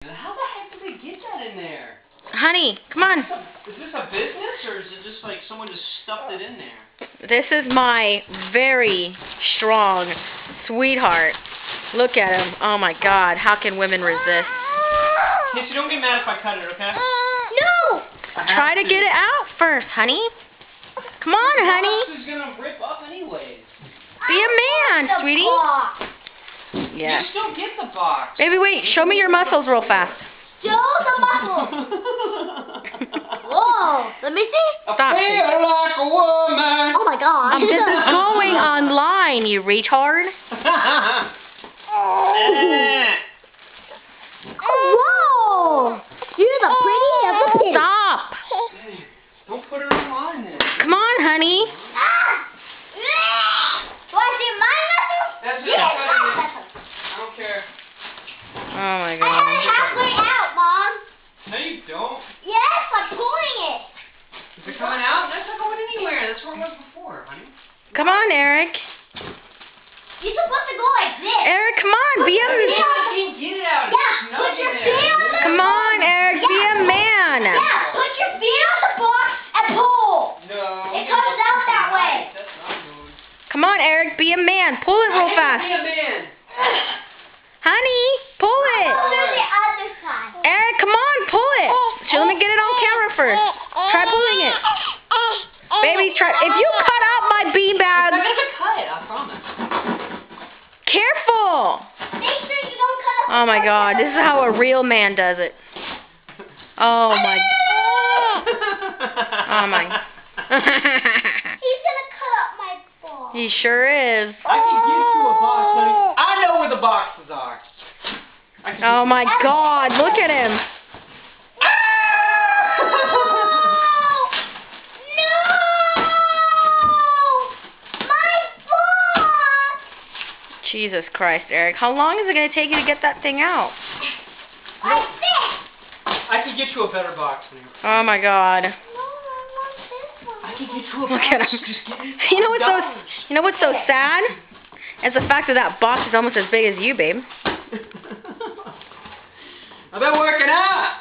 How the heck did they get that in there? Honey, come on. Is this a business, or is it just like someone just stuffed it in there? This is my very strong sweetheart. Look at him. Oh my God, how can women resist? Casey, don't get mad if I cut it, okay? No! Try to get it out first, honey. Come on, honey. This is gonna rip up anyways. Be a man, sweetie. Yeah. You just don't get the box. Baby, wait. Show me your muscles real fast. Show the muscles. Whoa. Let me see. Stop. Feel like a woman. Oh my God. This is going online, you retard. Whoa. You're the prettiest of the pretty. Stop. Don't put her on then. Come on, honey. Was it my muscles? That's it. Yes, I'm my cutting it. muscles. I don't care. Oh my I have God. it halfway out, Mom. No, you don't. Yes, I'm pulling it. Is it coming out? That's not going anywhere. That's where it was before, honey. Come on, Eric. You're supposed to go like this. Eric, come on. Be a You can't get it out. Yeah, It's put your snug in feet there. on the Come on, Eric. Be a man. Yeah, put your feet on the box and pull. No. It comes out that way. That's not good. Come on, Eric. Be a man. Pull it real I fast. can't be a man. Honey, pull it. I'll do the other side. Eric, come on. Pull it. So let me get it on camera first. Try pulling it. Baby, try. If you cut out my I'm beanbag, gonna cut it, I promise. careful. Make sure you don't cut up. Oh my God, this is how a real man does it. Oh my. Oh my. He's gonna cut up my ball. He sure is. I can get you a box, honey. I know where the boxes are. I can Oh my God, look at him. Jesus Christ, Eric. How long is it going to take you to get that thing out? I can get you a better box, honey. Oh my God. I can get you a box. Look at him. Just get me You know what's so $5. you know what's so sad? It's the fact that that box is almost as big as you, babe. I've been working out.